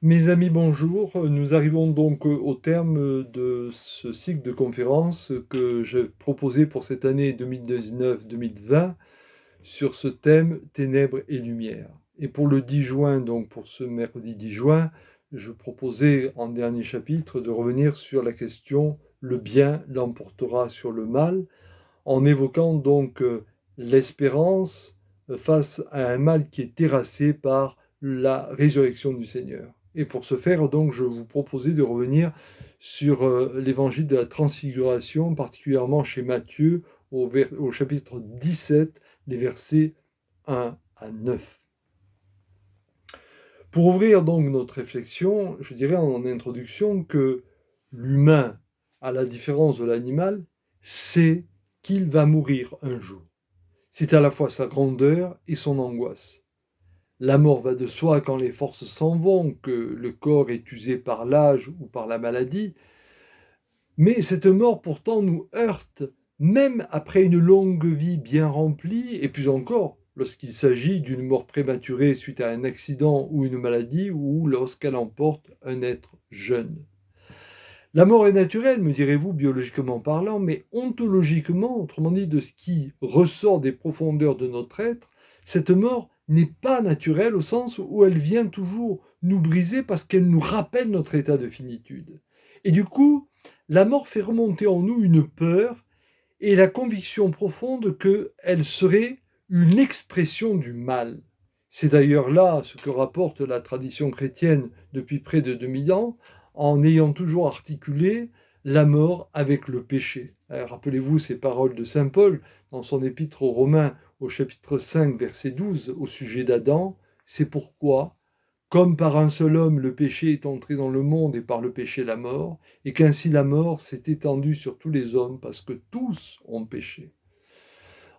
Mes amis, bonjour. Nous arrivons donc au terme de ce cycle de conférences que j'ai proposé pour cette année 2019-2020 sur ce thème Ténèbres et Lumière. Et pour le 10 juin, donc pour ce mercredi 10 juin, je proposais en dernier chapitre de revenir sur la question le bien l'emportera sur le mal, en évoquant donc l'espérance face à un mal qui est terrassé par la résurrection du Seigneur. Et pour ce faire, donc, je vous proposais de revenir sur l'évangile de la transfiguration, particulièrement chez Matthieu, au chapitre 17, les versets 1 à 9. Pour ouvrir donc notre réflexion, je dirais en introduction que l'humain, à la différence de l'animal, sait qu'il va mourir un jour. C'est à la fois sa grandeur et son angoisse. La mort va de soi quand les forces s'en vont, que le corps est usé par l'âge ou par la maladie, mais cette mort pourtant nous heurte, même après une longue vie bien remplie, et plus encore lorsqu'il s'agit d'une mort prématurée suite à un accident ou une maladie, ou lorsqu'elle emporte un être jeune. La mort est naturelle, me direz-vous, biologiquement parlant, mais ontologiquement, autrement dit de ce qui ressort des profondeurs de notre être, cette mort n'est pas naturelle au sens où elle vient toujours nous briser parce qu'elle nous rappelle notre état de finitude. Et du coup, la mort fait remonter en nous une peur et la conviction profonde qu'elle serait une expression du mal. C'est d'ailleurs là ce que rapporte la tradition chrétienne depuis près de 2000 ans, en ayant toujours articulé la mort avec le péché. Rappelez-vous ces paroles de saint Paul dans son épître aux Romains au chapitre 5, verset 12, au sujet d'Adam. C'est pourquoi, comme par un seul homme le péché est entré dans le monde et par le péché la mort, et qu'ainsi la mort s'est étendue sur tous les hommes parce que tous ont péché.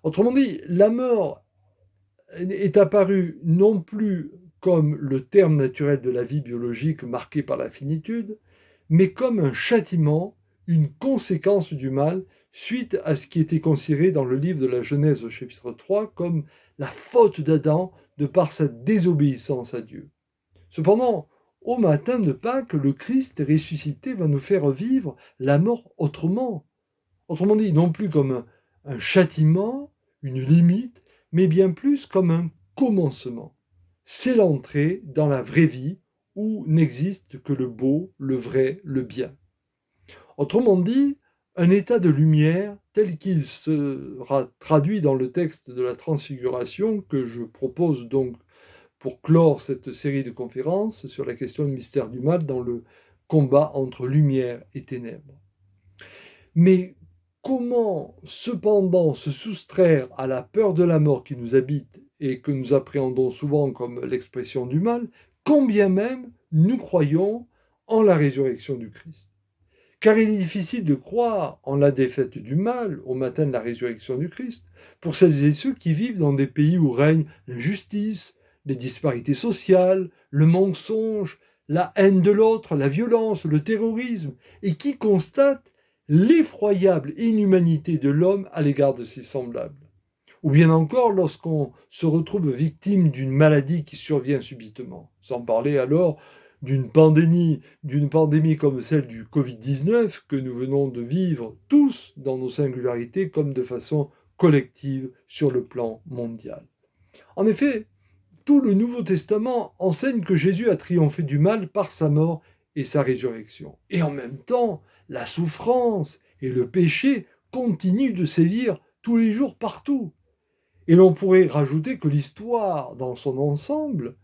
Autrement dit, la mort est apparue non plus comme le terme naturel de la vie biologique marqué par la finitude, mais comme un châtiment, une conséquence du mal, suite à ce qui était considéré dans le livre de la Genèse au chapitre 3 comme la faute d'Adam de par sa désobéissance à Dieu. Cependant, au matin de Pâques, le Christ ressuscité va nous faire vivre la mort autrement. Autrement dit, non plus comme un châtiment, une limite, mais bien plus comme un commencement. C'est l'entrée dans la vraie vie où n'existe que le beau, le vrai, le bien. Autrement dit, un état de lumière tel qu'il sera traduit dans le texte de la Transfiguration que je propose donc pour clore cette série de conférences sur la question du mystère du mal dans le combat entre lumière et ténèbres. Mais comment cependant se soustraire à la peur de la mort qui nous habite et que nous appréhendons souvent comme l'expression du mal, quand bien même nous croyons en la résurrection du Christ? Car il est difficile de croire en la défaite du mal au matin de la résurrection du Christ pour celles et ceux qui vivent dans des pays où règne l'injustice, les disparités sociales, le mensonge, la haine de l'autre, la violence, le terrorisme, et qui constatent l'effroyable inhumanité de l'homme à l'égard de ses semblables. Ou bien encore lorsqu'on se retrouve victime d'une maladie qui survient subitement, sans parler alors d'une pandémie comme celle du Covid-19 que nous venons de vivre tous dans nos singularités comme de façon collective sur le plan mondial. En effet, tout le Nouveau Testament enseigne que Jésus a triomphé du mal par sa mort et sa résurrection. Et en même temps, la souffrance et le péché continuent de sévir tous les jours partout. Et l'on pourrait rajouter que l'histoire, dans son ensemble,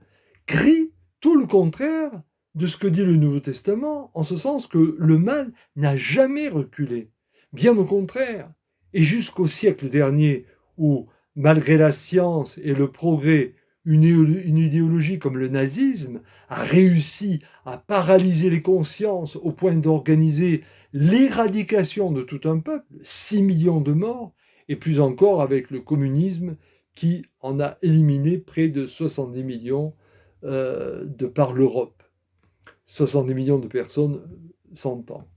crie tout le contraire de ce que dit le Nouveau Testament, en ce sens que le mal n'a jamais reculé. Bien au contraire. Et jusqu'au siècle dernier, où, malgré la science et le progrès, une idéologie comme le nazisme a réussi à paralyser les consciences au point d'organiser l'éradication de tout un peuple, 6 millions de morts, et plus encore avec le communisme qui en a éliminé près de 70 millions de par l'Europe. 70 millions de personnes s'entendent.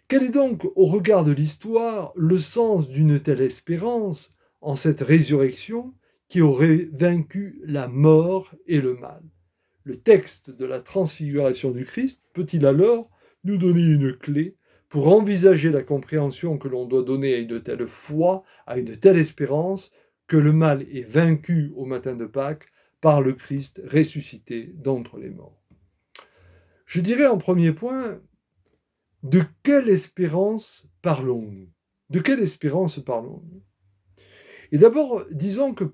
Quel est donc, au regard de l'histoire, le sens d'une telle espérance en cette résurrection qui aurait vaincu la mort et le mal? le texte de la transfiguration du Christ peut-il alors nous donner une clé pour envisager la compréhension que l'on doit donner à une telle foi, à une telle espérance, que le mal est vaincu au matin de Pâques par le Christ ressuscité d'entre les morts? Je dirais en premier point, de quelle espérance parlons-nous? De quelle espérance parlons-nous? Et d'abord, disons que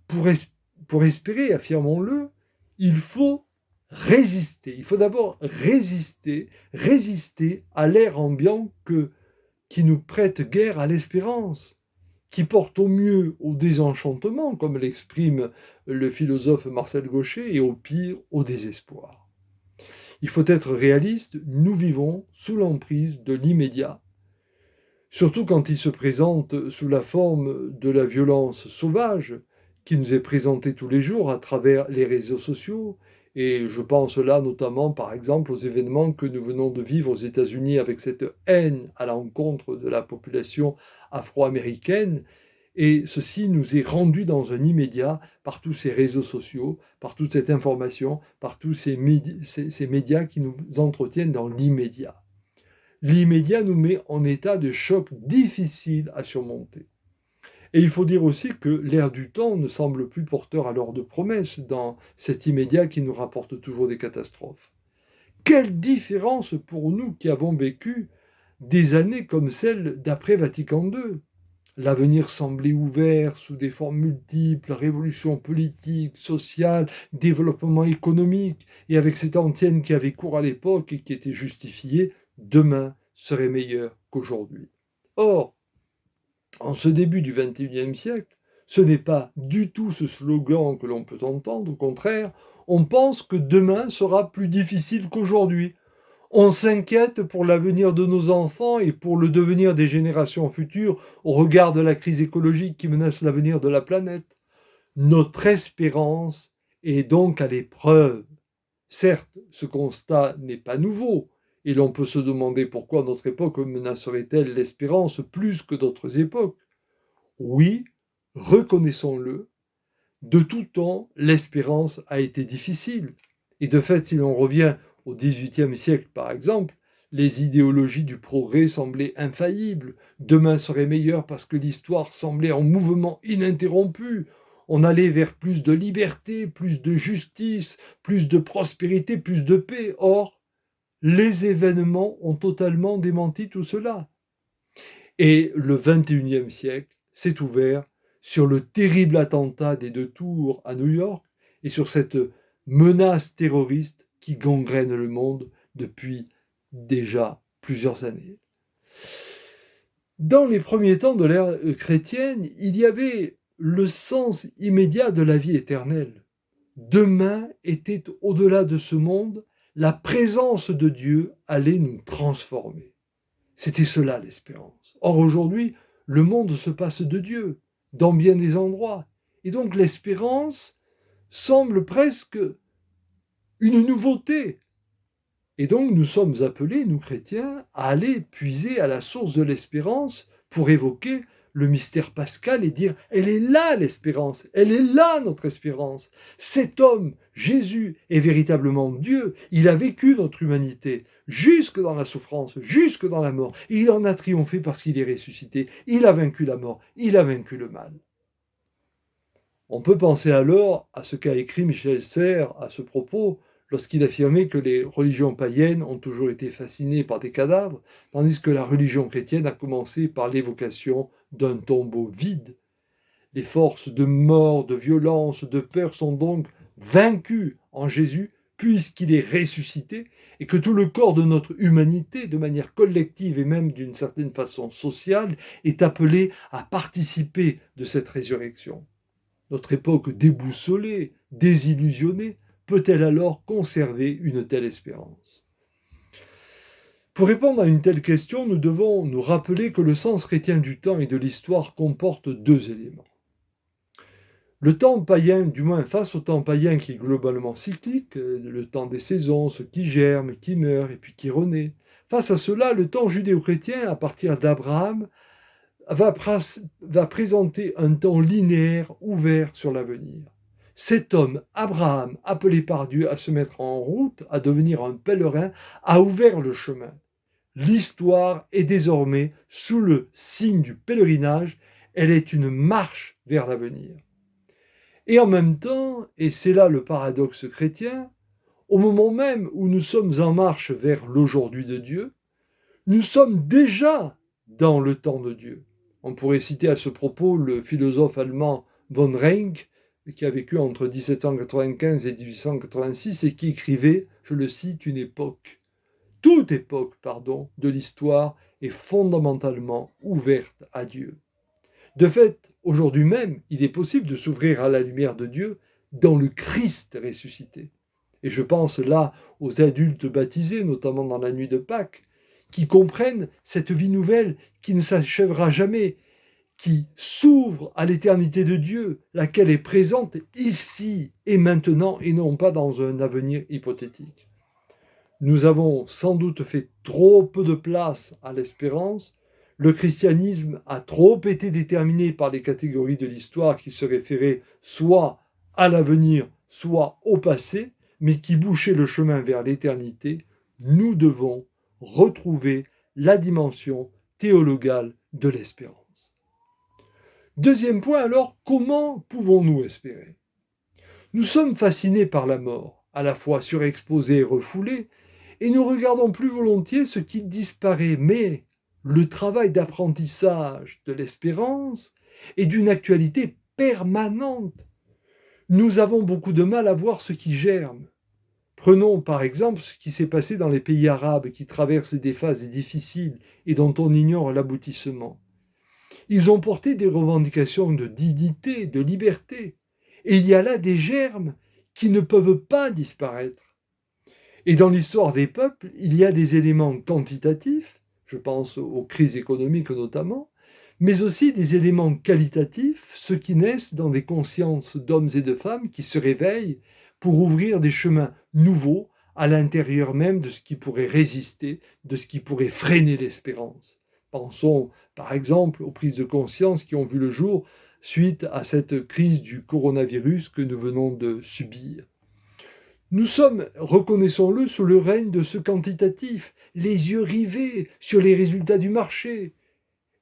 pour espérer, affirmons-le, il faut résister. Il faut d'abord résister à l'air ambiant qui nous prête guère à l'espérance, qui porte au mieux au désenchantement, comme l'exprime le philosophe Marcel Gauchet, et au pire au désespoir. Il faut être réaliste, nous vivons sous l'emprise de l'immédiat, surtout quand il se présente sous la forme de la violence sauvage qui nous est présentée tous les jours à travers les réseaux sociaux. Et je pense là notamment, par exemple, aux événements que nous venons de vivre aux États-Unis avec cette haine à l'encontre de la population afro-américaine. Et ceci nous est rendu dans un immédiat par tous ces réseaux sociaux, par toute cette information, par tous ces médias qui nous entretiennent dans l'immédiat. L'immédiat nous met en état de choc difficile à surmonter. Et il faut dire aussi que l'air du temps ne semble plus porteur alors de promesses dans cet immédiat qui nous rapporte toujours des catastrophes. Quelle différence pour nous qui avons vécu des années comme celles d'après Vatican II. L'avenir semblait ouvert sous des formes multiples, révolution politique, sociale, développement économique, et avec cette antienne qui avait cours à l'époque et qui était justifiée, demain serait meilleur qu'aujourd'hui. Or, en ce début du XXIe siècle, ce n'est pas du tout ce slogan que l'on peut entendre, au contraire, on pense que demain sera plus difficile qu'aujourd'hui. On s'inquiète pour l'avenir de nos enfants et pour le devenir des générations futures au regard de la crise écologique qui menace l'avenir de la planète. Notre espérance est donc à l'épreuve. Certes, ce constat n'est pas nouveau, et l'on peut se demander pourquoi notre époque menacerait-elle l'espérance plus que d'autres époques. Oui, reconnaissons-le, de tout temps, l'espérance a été difficile. Et de fait, si l'on revient au XVIIIe siècle, par exemple, les idéologies du progrès semblaient infaillibles. Demain serait meilleur parce que l'histoire semblait en mouvement ininterrompu. On allait vers plus de liberté, plus de justice, plus de prospérité, plus de paix. Or, les événements ont totalement démenti tout cela. Et le XXIe siècle s'est ouvert sur le terrible attentat des 2 tours à New York et sur cette menace terroriste qui gangrène le monde depuis déjà plusieurs années. Dans les premiers temps de l'ère chrétienne, il y avait le sens immédiat de la vie éternelle. Demain était au-delà de ce monde, la présence de Dieu allait nous transformer. C'était cela l'espérance. Or aujourd'hui, le monde se passe de Dieu dans bien des endroits. Et donc l'espérance semble presque une nouveauté. Et donc nous sommes appelés, nous chrétiens, à aller puiser à la source de l'espérance pour évoquer le mystère pascal et dire « elle est là l'espérance, elle est là notre espérance ». Cet homme, Jésus, est véritablement Dieu. Il a vécu notre humanité jusque dans la souffrance, jusque dans la mort. Et il en a triomphé parce qu'il est ressuscité. Il a vaincu la mort, il a vaincu le mal. On peut penser alors à ce qu'a écrit Michel Serres à ce propos, lorsqu'il affirmait que les religions païennes ont toujours été fascinées par des cadavres, tandis que la religion chrétienne a commencé par l'évocation d'un tombeau vide. Les forces de mort, de violence, de peur sont donc vaincues en Jésus, puisqu'il est ressuscité, et que tout le corps de notre humanité, de manière collective et même d'une certaine façon sociale, est appelé à participer de cette résurrection. Notre époque déboussolée, désillusionnée, peut-elle alors conserver une telle espérance? Pour répondre à une telle question, nous devons nous rappeler que le sens chrétien du temps et de l'histoire comporte 2 éléments. Le temps païen, du moins face au temps païen qui est globalement cyclique, le temps des saisons, ce qui germe, qui meurt et puis qui renaît. Face à cela, le temps judéo-chrétien, à partir d'Abraham, va présenter un temps linéaire ouvert sur l'avenir. cet homme, Abraham, appelé par Dieu à se mettre en route, à devenir un pèlerin, a ouvert le chemin. L'histoire est désormais sous le signe du pèlerinage, elle est une marche vers l'avenir. Et en même temps, et c'est là le paradoxe chrétien, au moment même où nous sommes en marche vers l'aujourd'hui de Dieu, nous sommes déjà dans le temps de Dieu. On pourrait citer à ce propos le philosophe allemand von Ranke, qui a vécu entre 1795 et 1886 et qui écrivait, je le cite, toute époque, de l'histoire est fondamentalement ouverte à Dieu. De fait, aujourd'hui même, il est possible de s'ouvrir à la lumière de Dieu dans le Christ ressuscité. Et je pense là aux adultes baptisés, notamment dans la nuit de Pâques, qui comprennent cette vie nouvelle qui ne s'achèvera jamais, qui s'ouvre à l'éternité de Dieu, laquelle est présente ici et maintenant et non pas dans un avenir hypothétique. Nous avons sans doute fait trop peu de place à l'espérance. Le christianisme a trop été déterminé par les catégories de l'histoire qui se référaient soit à l'avenir, soit au passé, mais qui bouchaient le chemin vers l'éternité. Nous devons retrouver la dimension théologale de l'espérance. Deuxième point alors, comment pouvons-nous espérer ? Nous sommes fascinés par la mort, à la fois surexposés et refoulés, et nous regardons plus volontiers ce qui disparaît. Mais le travail d'apprentissage de l'espérance est d'une actualité permanente. Nous avons beaucoup de mal à voir ce qui germe. Prenons par exemple ce qui s'est passé dans les pays arabes qui traversent des phases difficiles et dont on ignore l'aboutissement. Ils ont porté des revendications de dignité, de liberté. Et il y a là des germes qui ne peuvent pas disparaître. Et dans l'histoire des peuples, il y a des éléments quantitatifs, je pense aux crises économiques notamment, mais aussi des éléments qualitatifs, ceux qui naissent dans des consciences d'hommes et de femmes qui se réveillent pour ouvrir des chemins nouveaux à l'intérieur même de ce qui pourrait résister, de ce qui pourrait freiner l'espérance. Pensons par exemple aux prises de conscience qui ont vu le jour suite à cette crise du coronavirus que nous venons de subir. Nous sommes, reconnaissons-le, sous le règne de ce quantitatif, les yeux rivés sur les résultats du marché.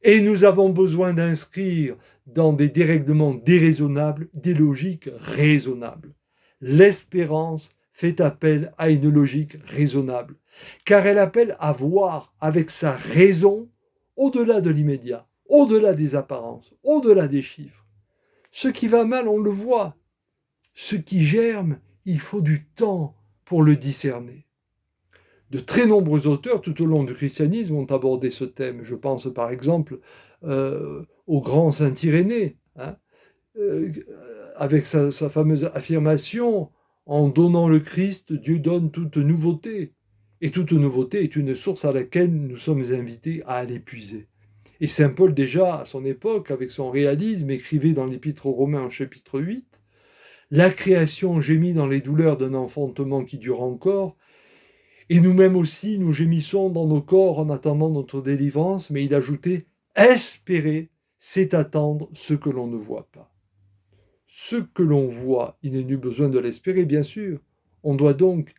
Et nous avons besoin d'inscrire dans des dérèglements déraisonnables des logiques raisonnables. L'espérance fait appel à une logique raisonnable, car elle appelle à voir avec sa raison au-delà de l'immédiat, au-delà des apparences, au-delà des chiffres. Ce qui va mal, on le voit. Ce qui germe, il faut du temps pour le discerner. De très nombreux auteurs tout au long du christianisme ont abordé ce thème. Je pense par exemple au grand saint Irénée, avec sa fameuse affirmation « En donnant le Christ, Dieu donne toute nouveauté ». Et toute nouveauté est une source à laquelle nous sommes invités à aller puiser. Et saint Paul déjà, à son époque, avec son réalisme, écrivait dans l'Épître aux Romains en chapitre 8, « La création gémit dans les douleurs d'un enfantement qui dure encore, et nous-mêmes aussi, nous gémissons dans nos corps en attendant notre délivrance. » Mais il ajoutait « Espérer, c'est attendre ce que l'on ne voit pas. » Ce que l'on voit, il n'est nul besoin de l'espérer, bien sûr. On doit donc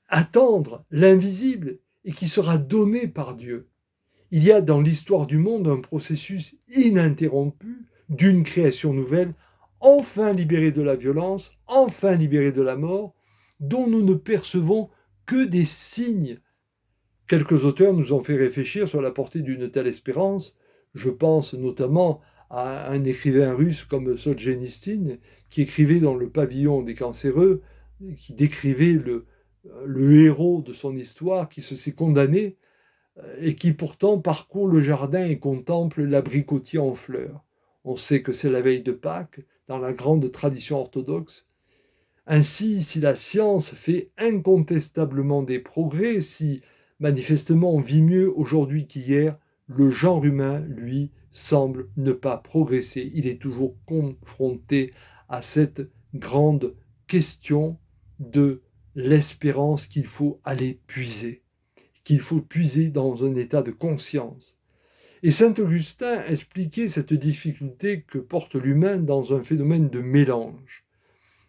attendre l'invisible et qui sera donné par Dieu. Il y a dans l'histoire du monde un processus ininterrompu d'une création nouvelle, enfin libérée de la violence, enfin libérée de la mort, dont nous ne percevons que des signes. Quelques auteurs nous ont fait réfléchir sur la portée d'une telle espérance. Je pense notamment à un écrivain russe comme Solzhenitsyn, qui écrivait dans Le Pavillon des cancéreux, qui décrivait le héros de son histoire qui se s'est condamné et qui pourtant parcourt le jardin et contemple l'abricotier en fleurs. On sait que c'est la veille de Pâques, dans la grande tradition orthodoxe. Ainsi, si la science fait incontestablement des progrès, si manifestement on vit mieux aujourd'hui qu'hier, le genre humain, lui, semble ne pas progresser. Il est toujours confronté à cette grande question de l'espérance qu'il faut aller puiser, qu'il faut puiser dans un état de conscience. Et saint Augustin expliquait cette difficulté que porte l'humain dans un phénomène de mélange.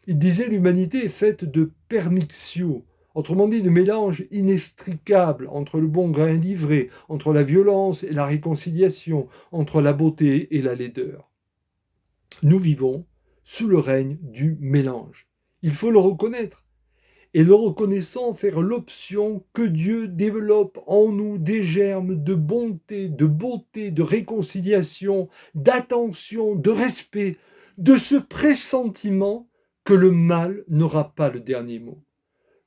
Il disait l'humanité est faite de permixio, autrement dit de mélange inextricable entre le bon grain livré, entre la violence et la réconciliation, entre la beauté et la laideur. Nous vivons sous le règne du mélange. Il faut le reconnaître. Et le reconnaissant, faire l'option que Dieu développe en nous des germes de bonté, de beauté, de réconciliation, d'attention, de respect, de ce pressentiment que le mal n'aura pas le dernier mot.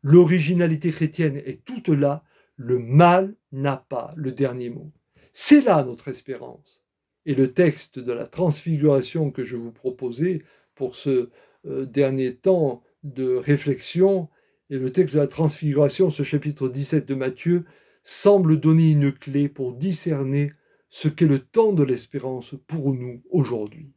L'originalité chrétienne est toute là, le mal n'a pas le dernier mot. C'est là notre espérance. Et le texte de la transfiguration que je vous proposais pour ce dernier temps de réflexion, et le texte de la transfiguration, ce chapitre 17 de Matthieu, semble donner une clé pour discerner ce qu'est le temps de l'espérance pour nous aujourd'hui.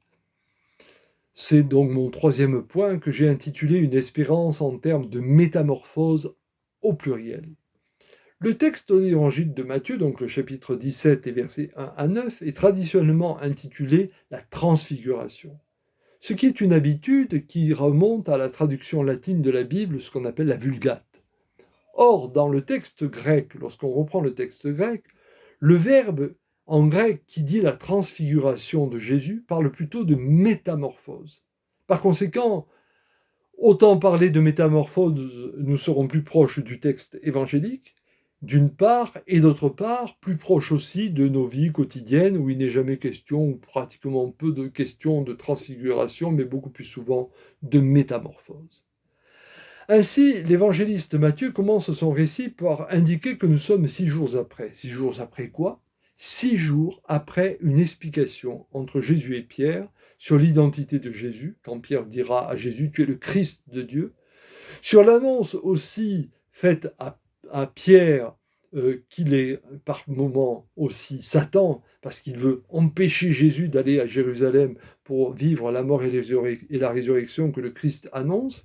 C'est donc mon troisième point que j'ai intitulé une espérance en termes de métamorphose au pluriel. Le texte de l'évangile de Matthieu, donc le chapitre 17 et versets 1 à 9, est traditionnellement intitulé la transfiguration. Ce qui est une habitude qui remonte à la traduction latine de la Bible, ce qu'on appelle la Vulgate. Or, dans le texte grec, lorsqu'on reprend le texte grec, le verbe en grec qui dit la transfiguration de Jésus parle plutôt de métamorphose. Par conséquent, autant parler de métamorphose, nous serons plus proches du texte évangélique, d'une part, et d'autre part, plus proche aussi de nos vies quotidiennes, où il n'est jamais question, ou pratiquement peu de questions de transfiguration, mais beaucoup plus souvent de métamorphose. Ainsi, l'évangéliste Matthieu commence son récit par indiquer que nous sommes 6 jours après. 6 jours après quoi? 6 jours après une explication entre Jésus et Pierre sur l'identité de Jésus, quand Pierre dira à Jésus « Tu es le Christ de Dieu », sur l'annonce aussi faite à Pierre qu'il est par moments aussi Satan, parce qu'il veut empêcher Jésus d'aller à Jérusalem pour vivre la mort et la résurrection que le Christ annonce.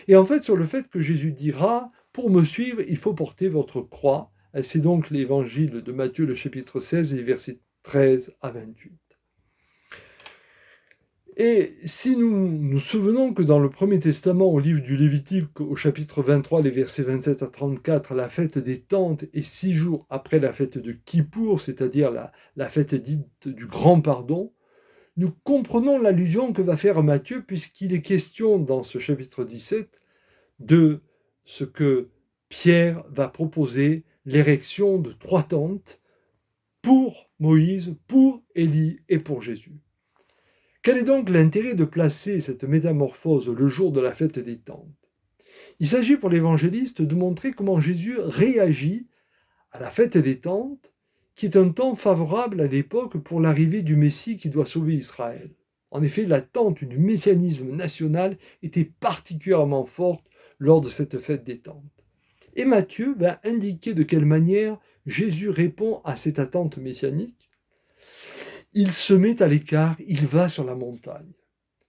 Et en fait, sur le fait que Jésus dira, pour me suivre, il faut porter votre croix. Et c'est donc l'évangile de Matthieu, le chapitre 16, les versets 13 à 28. Et si nous nous souvenons que dans le Premier Testament, au livre du Lévitique, au chapitre 23, les versets 27 à 34, la fête des tentes est 6 jours après la fête de Kippour, c'est-à-dire la fête dite du grand pardon, nous comprenons l'allusion que va faire Matthieu, puisqu'il est question dans ce chapitre 17 de ce que Pierre va proposer, l'érection de 3 tentes pour Moïse, pour Élie et pour Jésus. Quel est donc l'intérêt de placer cette métamorphose le jour de la fête des tentes? Il s'agit pour l'évangéliste de montrer comment Jésus réagit à la fête des tentes, qui est un temps favorable à l'époque pour l'arrivée du Messie qui doit sauver Israël. En effet, l'attente du messianisme national était particulièrement forte lors de cette fête des tentes. Et Matthieu va indiquer de quelle manière Jésus répond à cette attente messianique. Il se met à l'écart, il va sur la montagne.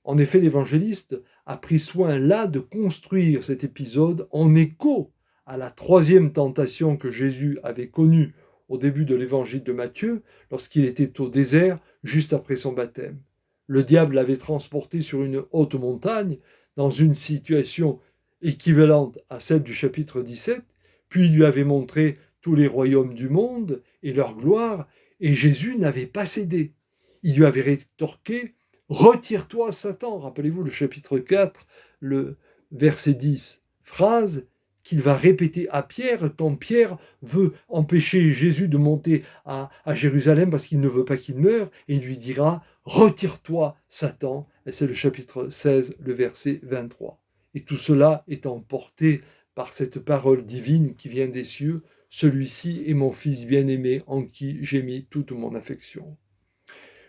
En effet, l'évangéliste a pris soin là de construire cet épisode en écho à la 3e tentation que Jésus avait connue au début de l'évangile de Matthieu, lorsqu'il était au désert, juste après son baptême. Le diable l'avait transporté sur une haute montagne, dans une situation équivalente à celle du chapitre 17, puis il lui avait montré tous les royaumes du monde et leur gloire, et Jésus n'avait pas cédé. Il lui avait rétorqué « Retire-toi, Satan !» Rappelez-vous le chapitre 4, le verset 10, phrase qu'il va répéter à Pierre quand Pierre veut empêcher Jésus de monter à Jérusalem parce qu'il ne veut pas qu'il meure, et il lui dira « Retire-toi, Satan !» Et c'est le chapitre 16, le verset 23. Et tout cela est emporté par cette parole divine qui vient des cieux, « Celui-ci est mon Fils bien-aimé en qui j'ai mis toute mon affection. »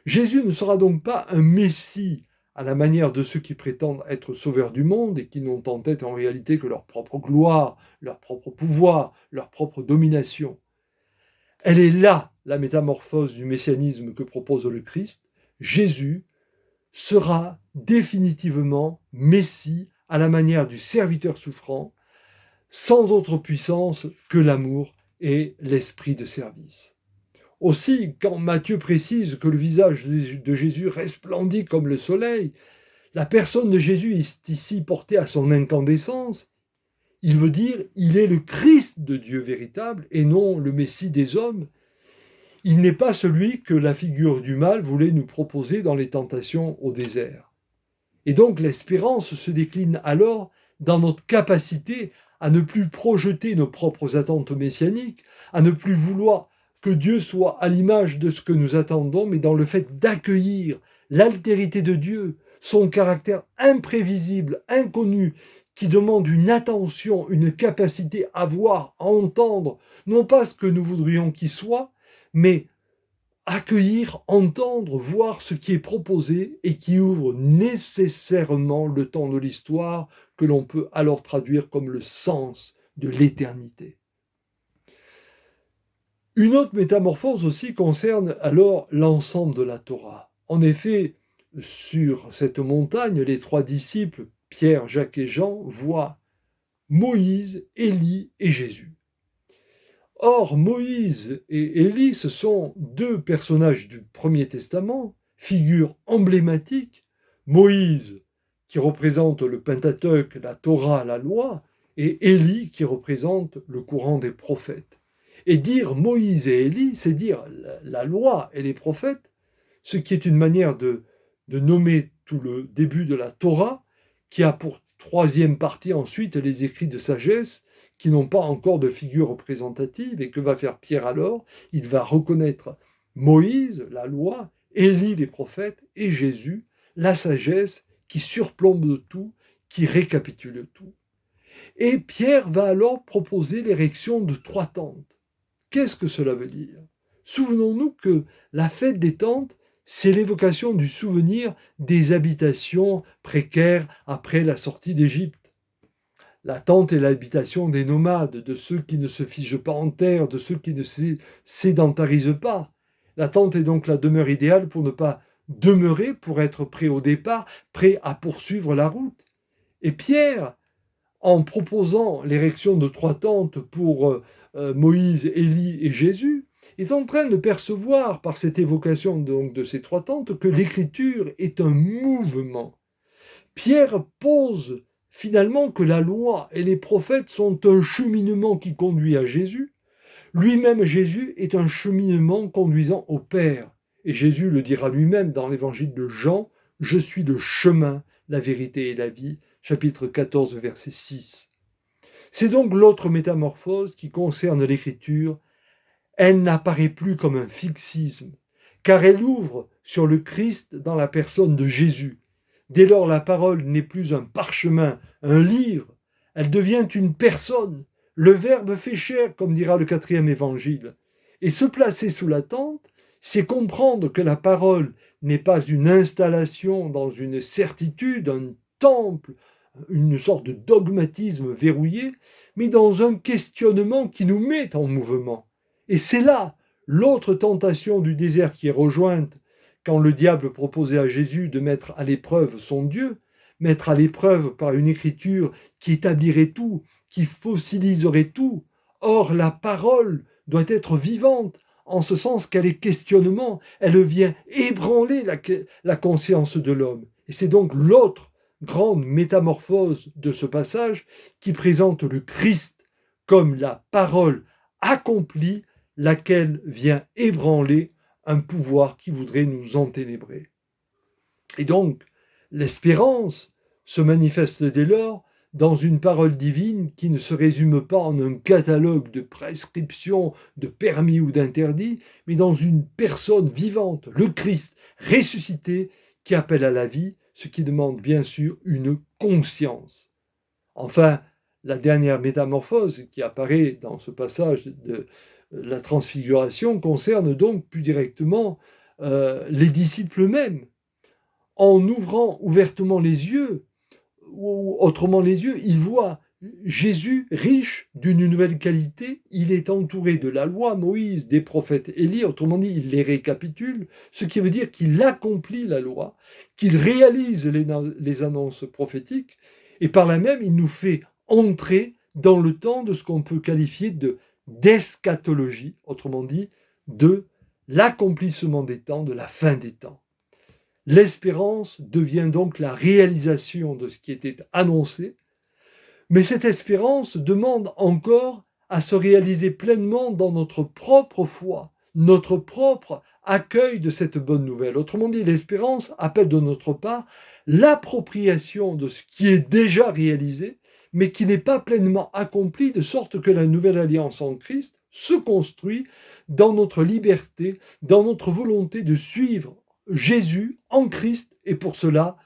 Jésus ne sera donc pas un Messie à la manière de ceux qui prétendent être sauveurs du monde et qui n'ont en tête en réalité que leur propre gloire, leur propre pouvoir, leur propre domination. Elle est là, la métamorphose du messianisme que propose le Christ. Jésus sera définitivement Messie à la manière du serviteur souffrant, sans autre puissance que l'amour et l'esprit de service. Aussi, quand Matthieu précise que le visage de Jésus resplendit comme le soleil, la personne de Jésus est ici portée à son incandescence. Il veut dire, il est le Christ de Dieu véritable et non le Messie des hommes. Il n'est pas celui que la figure du mal voulait nous proposer dans les tentations au désert. Et donc l'espérance se décline alors dans notre capacité à ne plus projeter nos propres attentes messianiques, à ne plus vouloir que Dieu soit à l'image de ce que nous attendons, mais dans le fait d'accueillir l'altérité de Dieu, son caractère imprévisible, inconnu, qui demande une attention, une capacité à voir, à entendre, non pas ce que nous voudrions qu'il soit, mais accueillir, entendre, voir ce qui est proposé et qui ouvre nécessairement le temps de l'histoire que l'on peut alors traduire comme le sens de l'éternité. Une autre métamorphose aussi concerne alors l'ensemble de la Torah. En effet, sur cette montagne, les trois disciples, Pierre, Jacques et Jean, voient Moïse, Élie et Jésus. Or, Moïse et Élie, ce sont deux personnages du Premier Testament, figures emblématiques. Moïse, qui représente le Pentateuque, la Torah, la loi, et Élie, qui représente le courant des prophètes. Et dire Moïse et Élie, c'est dire la loi et les prophètes, ce qui est une manière de nommer tout le début de la Torah, qui a pour troisième partie ensuite les écrits de sagesse, qui n'ont pas encore de figure représentative. Et que va faire Pierre alors? Il va reconnaître Moïse, la loi, Élie, les prophètes, et Jésus, la sagesse qui surplombe tout, qui récapitule tout. Et Pierre va alors proposer l'érection de 3 tentes. Qu'est-ce que cela veut dire? Souvenons-nous que la fête des tentes, c'est l'évocation du souvenir des habitations précaires après la sortie d'Égypte. La tente est l'habitation des nomades, de ceux qui ne se figent pas en terre, de ceux qui ne sédentarisent pas. La tente est donc la demeure idéale pour ne pas demeurer, pour être prêt au départ, prêt à poursuivre la route. Et Pierre, en proposant l'érection de 3 tentes pour Moïse, Élie et Jésus, est en train de percevoir par cette évocation donc de ces 3 tentes que l'écriture est un mouvement. Pierre pose finalement que la loi et les prophètes sont un cheminement qui conduit à Jésus. Lui-même, Jésus, est un cheminement conduisant au Père. Et Jésus le dira lui-même dans l'évangile de Jean, « Je suis le chemin, la vérité et la vie », chapitre 14, verset 6. C'est donc l'autre métamorphose qui concerne l'écriture. Elle n'apparaît plus comme un fixisme, car elle ouvre sur le Christ dans la personne de Jésus. Dès lors, la parole n'est plus un parchemin, un livre, elle devient une personne. Le Verbe fait chair, comme dira le 4e évangile. Et se placer sous la tente, c'est comprendre que la parole n'est pas une installation dans une certitude, un temple, une sorte de dogmatisme verrouillé, mais dans un questionnement qui nous met en mouvement. Et c'est là l'autre tentation du désert qui est rejointe quand le diable proposait à Jésus de mettre à l'épreuve son Dieu, mettre à l'épreuve par une écriture qui établirait tout, qui fossiliserait tout. Or, la parole doit être vivante, en ce sens qu'elle est questionnement, elle vient ébranler la conscience de l'homme. Et c'est donc l'autre grande métamorphose de ce passage qui présente le Christ comme la parole accomplie, laquelle vient ébranler un pouvoir qui voudrait nous enténébrer. Et donc, l'espérance se manifeste dès lors dans une parole divine qui ne se résume pas en un catalogue de prescriptions, de permis ou d'interdits, mais dans une personne vivante, le Christ ressuscité, qui appelle à la vie, ce qui demande bien sûr une conscience. Enfin, la dernière métamorphose qui apparaît dans ce passage de la transfiguration concerne donc plus directement les disciples eux-mêmes. En ouvrant ouvertement les yeux, ou autrement les yeux, ils voient Jésus riche d'une nouvelle qualité. Il est entouré de la loi, Moïse, des prophètes, Élie, autrement dit, il les récapitule, ce qui veut dire qu'il accomplit la loi, qu'il réalise les annonces prophétiques, et par là même, il nous fait entrer dans le temps de ce qu'on peut qualifier d'eschatologie, autrement dit, de l'accomplissement des temps, de la fin des temps. L'espérance devient donc la réalisation de ce qui était annoncé, mais cette espérance demande encore à se réaliser pleinement dans notre propre foi, notre propre accueil de cette bonne nouvelle. Autrement dit, l'espérance appelle de notre part l'appropriation de ce qui est déjà réalisé, mais qui n'est pas pleinement accompli, de sorte que la nouvelle alliance en Christ se construit dans notre liberté, dans notre volonté de suivre Jésus en Christ, et pour cela,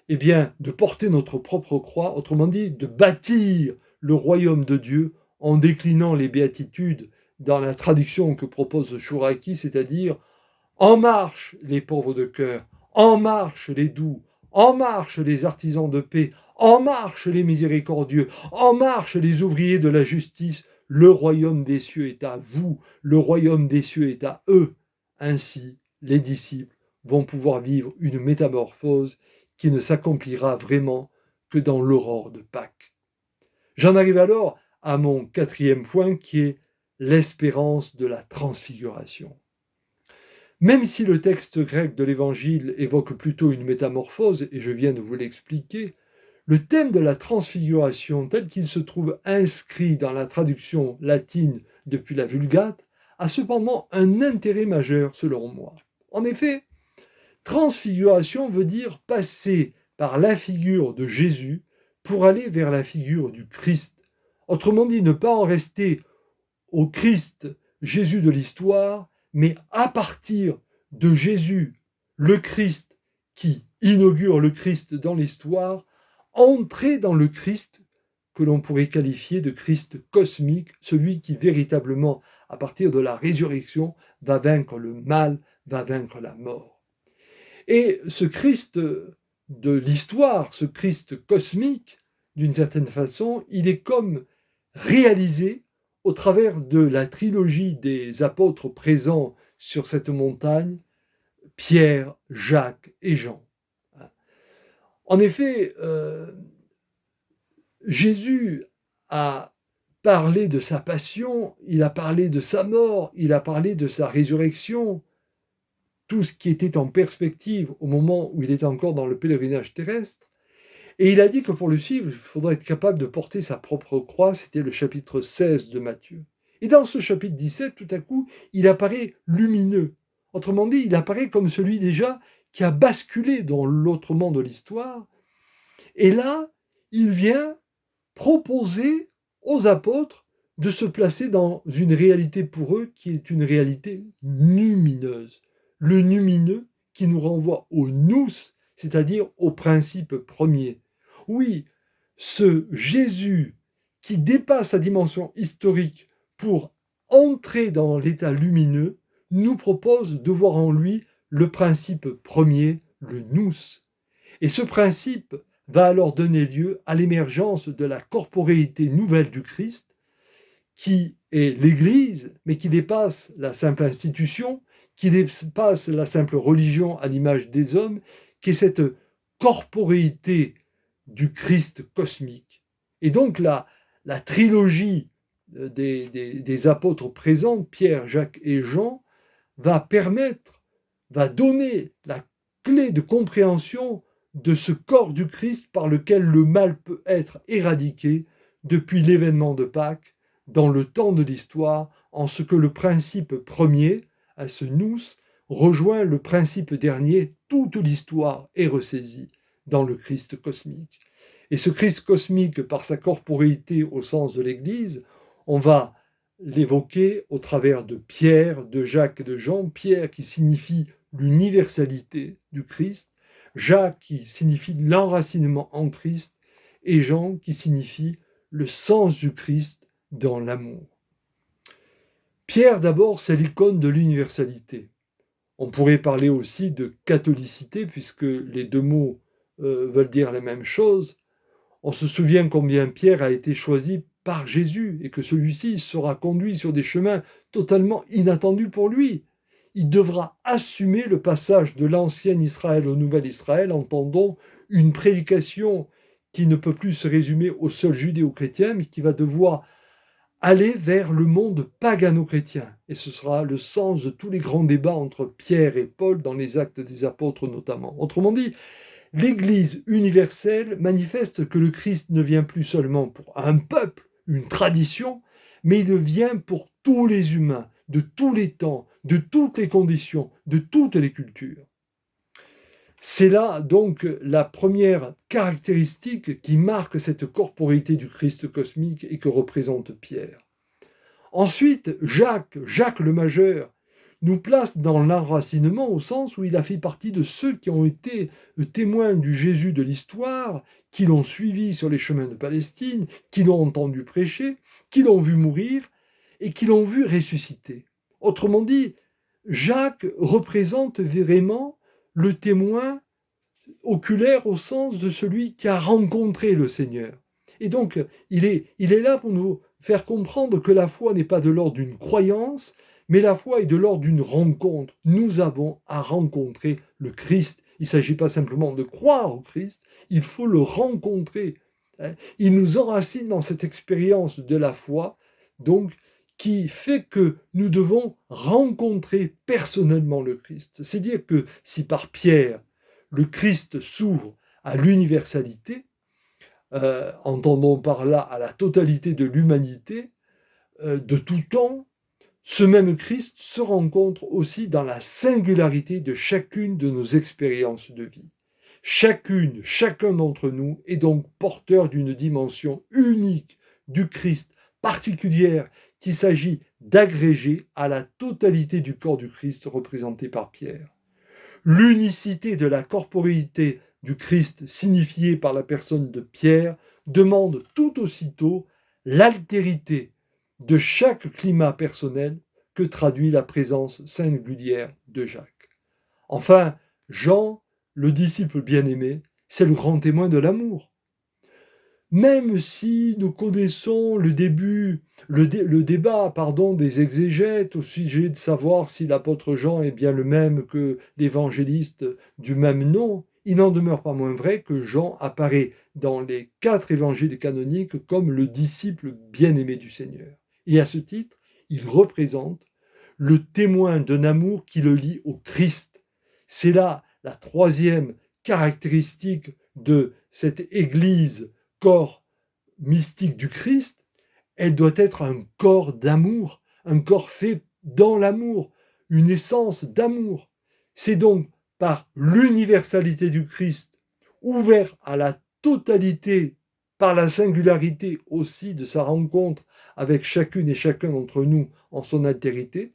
eh bien, de porter notre propre croix, autrement dit, de bâtir le royaume de Dieu en déclinant les béatitudes dans la traduction que propose Chouraki, c'est-à-dire « En marche les pauvres de cœur, en marche les doux, en marche les artisans de paix, en marche les miséricordieux, en marche les ouvriers de la justice, le royaume des cieux est à vous, le royaume des cieux est à eux. » Ainsi, les disciples vont pouvoir vivre une métamorphose qui ne s'accomplira vraiment que dans l'aurore de Pâques. J'en arrive alors à mon quatrième point qui est l'espérance de la transfiguration. Même si le texte grec de l'Évangile évoque plutôt une métamorphose, et je viens de vous l'expliquer, le thème de la transfiguration tel qu'il se trouve inscrit dans la traduction latine depuis la Vulgate a cependant un intérêt majeur selon moi. En effet, transfiguration veut dire passer par la figure de Jésus pour aller vers la figure du Christ. Autrement dit, ne pas en rester au Christ, Jésus de l'histoire, mais à partir de Jésus, le Christ, qui inaugure le Christ dans l'histoire, entrer dans le Christ que l'on pourrait qualifier de Christ cosmique, celui qui véritablement, à partir de la résurrection, va vaincre le mal, va vaincre la mort. Et ce Christ de l'histoire, ce Christ cosmique, d'une certaine façon, il est comme réalisé au travers de la trilogie des apôtres présents sur cette montagne, Pierre, Jacques et Jean. En effet, Jésus a parlé de sa passion, il a parlé de sa mort, il a parlé de sa résurrection, tout ce qui était en perspective au moment où il était encore dans le pèlerinage terrestre. Et il a dit que pour le suivre, il faudrait être capable de porter sa propre croix. C'était le chapitre 16 de Matthieu. Et dans ce chapitre 17, tout à coup, il apparaît lumineux. Autrement dit, il apparaît comme celui déjà qui a basculé dans l'autre monde de l'histoire. Et là, il vient proposer aux apôtres de se placer dans une réalité pour eux qui est une réalité lumineuse. Le lumineux qui nous renvoie au nous, c'est-à-dire au principe premier. Oui, ce Jésus qui dépasse sa dimension historique pour entrer dans l'état lumineux nous propose de voir en lui le principe premier, le nous. Et ce principe va alors donner lieu à l'émergence de la corporéité nouvelle du Christ, qui est l'Église, mais qui dépasse la simple institution, qui dépasse la simple religion à l'image des hommes, qui est cette corporéité du Christ cosmique. Et donc la trilogie des apôtres présents, Pierre, Jacques et Jean, va donner la clé de compréhension de ce corps du Christ par lequel le mal peut être éradiqué depuis l'événement de Pâques, dans le temps de l'histoire, en ce que le principe premier, à ce nous, rejoint le principe dernier, toute l'histoire est ressaisie dans le Christ cosmique. Et ce Christ cosmique, par sa corporéité au sens de l'Église, on va l'évoquer au travers de Pierre, de Jacques et de Jean. Pierre qui signifie l'universalité du Christ, Jacques qui signifie l'enracinement en Christ, et Jean qui signifie le sens du Christ dans l'amour. Pierre, d'abord, c'est l'icône de l'universalité. On pourrait parler aussi de catholicité, puisque les deux mots veulent dire la même chose. On se souvient combien Pierre a été choisi par Jésus, et que celui-ci sera conduit sur des chemins totalement inattendus pour lui. Il devra assumer le passage de l'ancien Israël au nouvel Israël, entendons une prédication qui ne peut plus se résumer aux seuls judéo-chrétiens, mais qui va devoir aller vers le monde pagano-chrétien. Et ce sera le sens de tous les grands débats entre Pierre et Paul dans les Actes des Apôtres notamment. Autrement dit, l'Église universelle manifeste que le Christ ne vient plus seulement pour un peuple, une tradition, mais il vient pour tous les humains, de tous les temps, de toutes les conditions, de toutes les cultures. C'est là donc la première caractéristique qui marque cette corporéité du Christ cosmique et que représente Pierre. Ensuite, Jacques le Majeur, nous place dans l'enracinement au sens où il a fait partie de ceux qui ont été témoins du Jésus de l'histoire, qui l'ont suivi sur les chemins de Palestine, qui l'ont entendu prêcher, qui l'ont vu mourir et qui l'ont vu ressusciter. Autrement dit, Jacques représente vraiment le témoin oculaire au sens de celui qui a rencontré le Seigneur. Et donc, il est là pour nous faire comprendre que la foi n'est pas de l'ordre d'une croyance, mais la foi est de l'ordre d'une rencontre. Nous avons à rencontrer le Christ. Il ne s'agit pas simplement de croire au Christ, il faut le rencontrer. Il nous enracine dans cette expérience de la foi, donc, qui fait que nous devons rencontrer personnellement le Christ. C'est dire que si par Pierre, le Christ s'ouvre à l'universalité, entendons par là à la totalité de l'humanité, de tout temps, ce même Christ se rencontre aussi dans la singularité de chacune de nos expériences de vie. Chacun d'entre nous est donc porteur d'une dimension unique du Christ, particulière, qu'il s'agit d'agréger à la totalité du corps du Christ représenté par Pierre. L'unicité de la corporéité du Christ signifiée par la personne de Pierre demande tout aussitôt l'altérité de chaque climat personnel que traduit la présence singulière de Jacques. Enfin, Jean, le disciple bien-aimé, c'est le grand témoin de l'amour. Même si nous connaissons le débat des exégètes au sujet de savoir si l'apôtre Jean est bien le même que l'évangéliste du même nom, il n'en demeure pas moins vrai que Jean apparaît dans les 4 évangiles canoniques comme le disciple bien-aimé du Seigneur. Et à ce titre, il représente le témoin d'un amour qui le lie au Christ. C'est là la troisième caractéristique de cette Église, corps mystique du Christ. Elle doit être un corps d'amour, un corps fait dans l'amour, une essence d'amour. C'est donc par l'universalité du Christ, ouvert à la totalité, par la singularité aussi de sa rencontre avec chacune et chacun d'entre nous en son altérité,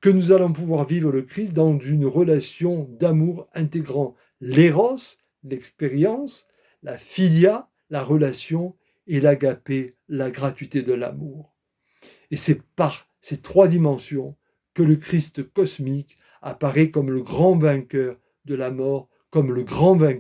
que nous allons pouvoir vivre le Christ dans une relation d'amour intégrant l'éros, l'expérience, la philia, la relation, et l'agapé, la gratuité de l'amour. Et c'est par ces 3 dimensions que le Christ cosmique apparaît comme le grand vainqueur de la mort, comme le grand vainqueur